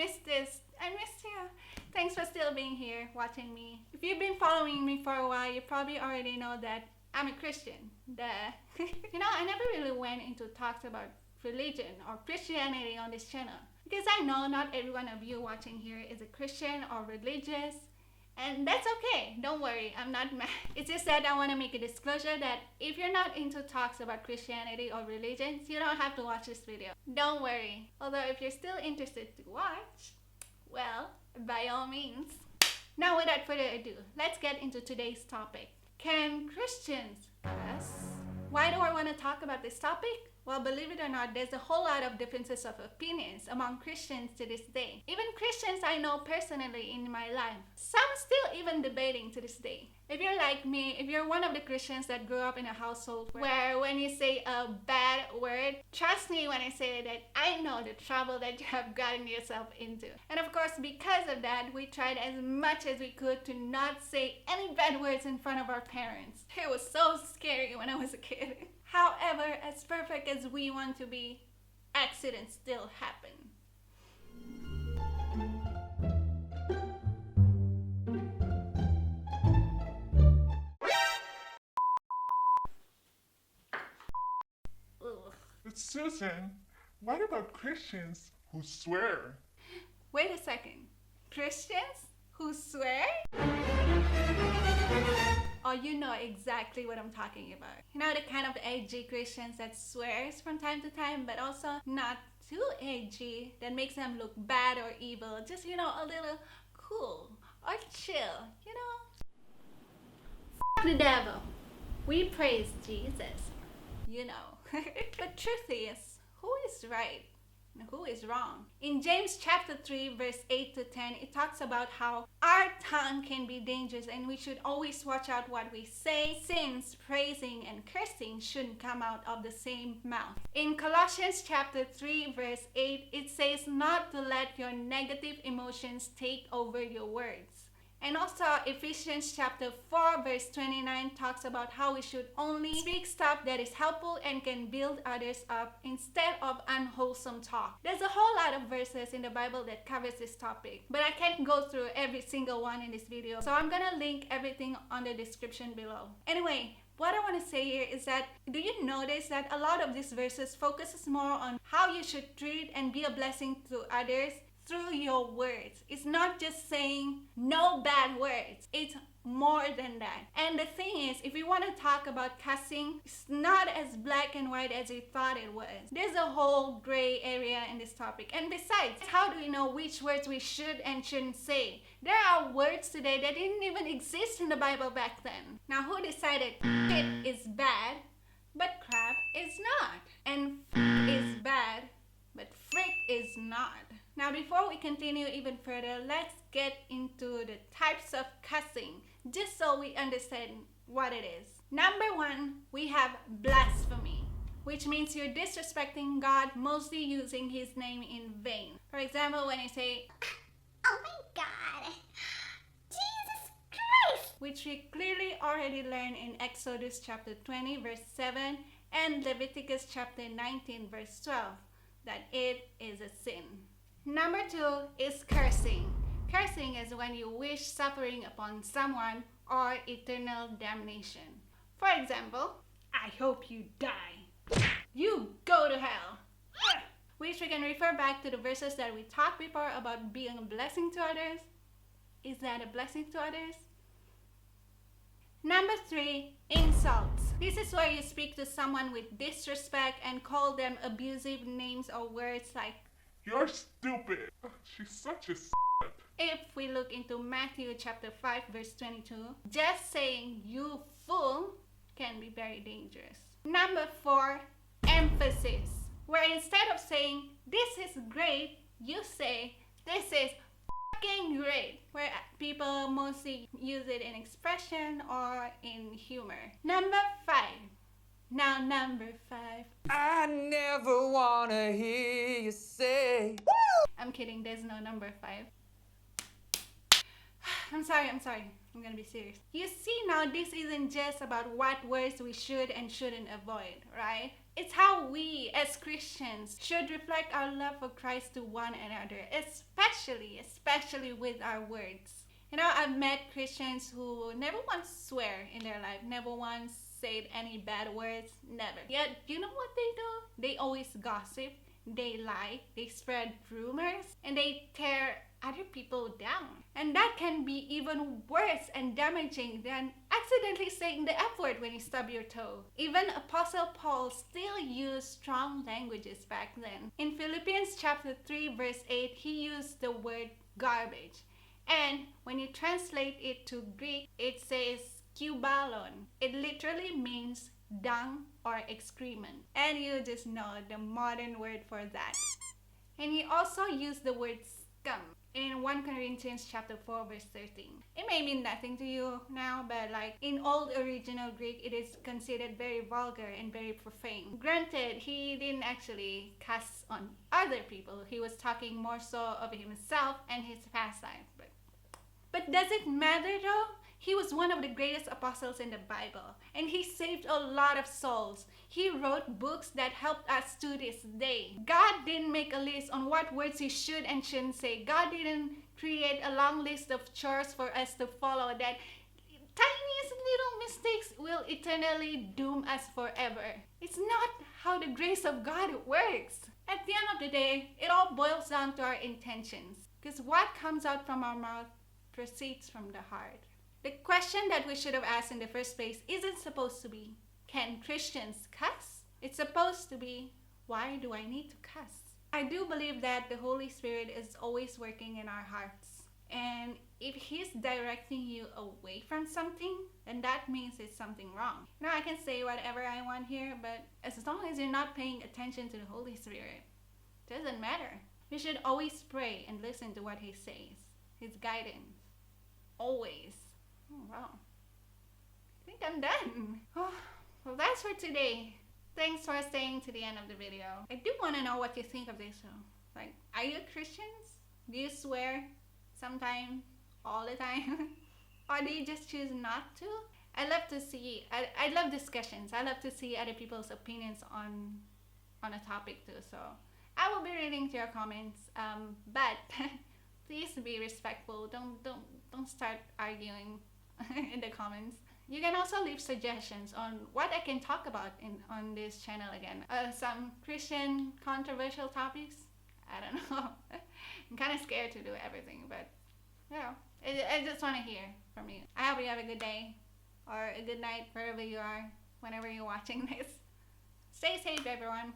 missed this. I missed you. Thanks for still being here, watching me. If you've been following me for a while, you probably already know that I'm a Christian. Duh. I never really went into talks about religion or Christianity on this channel. Because I know not every one of you watching here is a Christian or religious. And that's okay. Don't worry, I'm not mad. It's just that I want to make a disclosure that if you're not into talks about Christianity or religions, you don't have to watch this video. Don't worry. Although if you're still interested to watch, well, by all means. Now without further ado, let's get into today's topic. Can Christians cuss? Why do I want to talk about this topic? Well, believe it or not, there's a whole lot of differences of opinions among Christians to this day. Even Christians I know personally in my life. Some still even debating to this day. If you're like me, if you're one of the Christians that grew up in a household where when you say a bad word, trust me when I say that I know the trouble that you have gotten yourself into. And of course, because of that, we tried as much as we could to not say any bad words in front of our parents. It was so scary when I was a kid. However, as perfect as we want to be, accidents still happen. Ugh. But Susan, what about Christians who swear? Wait a second. Christians who swear? Oh, you know exactly what I'm talking about. The kind of edgy Christians that swears from time to time, but also not too edgy, that makes them look bad or evil. Just, a little cool or chill, F the devil. We praise Jesus, But truth is, who is right? Who is wrong? In James chapter 3 verse 8 to 10, it talks about how our tongue can be dangerous and we should always watch out what we say, since praising and cursing shouldn't come out of the same mouth. In Colossians chapter 3 verse 8, it says not to let your negative emotions take over your words. And also Ephesians chapter 4 verse 29 talks about how we should only speak stuff that is helpful and can build others up instead of unwholesome talk. There's a whole lot of verses in the Bible that covers this topic, but I can't go through every single one in this video, so I'm gonna link everything on the description below. Anyway, what I want to say here is that, do you notice that a lot of these verses focuses more on how you should treat and be a blessing to others through your words? It's not just saying no bad words. It's more than that. And the thing is, if we want to talk about cussing, it's not as black and white as we thought it was. There's a whole gray area in this topic. And besides, how do we know which words we should and shouldn't say? There are words today that didn't even exist in the Bible back then. Now, who decided shit is bad, but crap is not? And is bad, but frick is not. Now, before we continue even further, let's get into the types of cussing, just so we understand what it is. Number one, we have blasphemy, which means you're disrespecting God, mostly using his name in vain. For example, when you say, "Oh my God, Jesus Christ," which we clearly already learned in Exodus chapter 20 verse 7 and Leviticus chapter 19 verse 12, that it is a sin. Number two is cursing. Cursing is when you wish suffering upon someone or eternal damnation. For example, "I hope you die. You go to hell." Which we can refer back to the verses that we talked before about being a blessing to others. Is that a blessing to others? Number three, insults. This is where you speak to someone with disrespect and call them abusive names or words like, "You're stupid. She's such a s***." If we look into Matthew chapter 5 verse 22, just saying "you fool" can be very dangerous. Number four, emphasis, where instead of saying "this is great," you say "this is fucking great," where people mostly use it in expression or in humor. Number five. Now, number five. "I never wanna hear you say." I'm kidding, there's no number five. I'm sorry. I'm gonna be serious. You see, now this isn't just about what words we should and shouldn't avoid, right? It's how we as Christians should reflect our love for Christ to one another, especially with our words. You know, I've met Christians who never once swear in their life, never once said any bad words, never. Yet, you know what they do? They always gossip, they lie, they spread rumors, and they tear other people down. And that can be even worse and damaging than accidentally saying the F word when you stub your toe. Even Apostle Paul still used strong languages back then. In Philippians chapter 3 verse 8, he used the word garbage. And when you translate it to Greek, it says kubalon. It literally means dung or excrement. And you just know the modern word for that. And he also used the word scum in 1 Corinthians chapter 4 verse 13. It may mean nothing to you now, but like in old original Greek, it is considered very vulgar and very profane. Granted, he didn't actually cuss on other people. He was talking more so of himself and his past life. But does it matter though? He was one of the greatest apostles in the Bible, and he saved a lot of souls. He wrote books that helped us to this day. God didn't make a list on what words he should and shouldn't say. God didn't create a long list of chores for us to follow that tiniest little mistakes will eternally doom us forever. It's not how the grace of God works. At the end of the day, it all boils down to our intentions. Because what comes out from our mouth proceeds from the heart. The question that we should have asked in the first place isn't supposed to be, can Christians cuss? It's supposed to be, why do I need to cuss? I do believe that the Holy Spirit is always working in our hearts. And if He's directing you away from something, then that means it's something wrong. Now, I can say whatever I want here, but as long as you're not paying attention to the Holy Spirit, it doesn't matter. You should always pray and listen to what He says, His guidance. Always. Oh, wow. I think I'm done. Oh, well, that's for today. Thanks for staying to the end of the video. I do want to know what you think of this show. Like, are you Christians? Do you swear sometimes, all the time? Or do you just choose not to? I love to see, I love discussions. I love to see other people's opinions on a topic too. So I will be reading to your comments. But please be respectful. Don't start arguing in the comments. You can also leave suggestions on what I can talk about on this channel again. Some Christian controversial topics. I don't know. I'm kind of scared to do everything, but you know, I just want to hear from you. I hope you have a good day or a good night wherever you are, whenever you're watching this. Stay safe, everyone.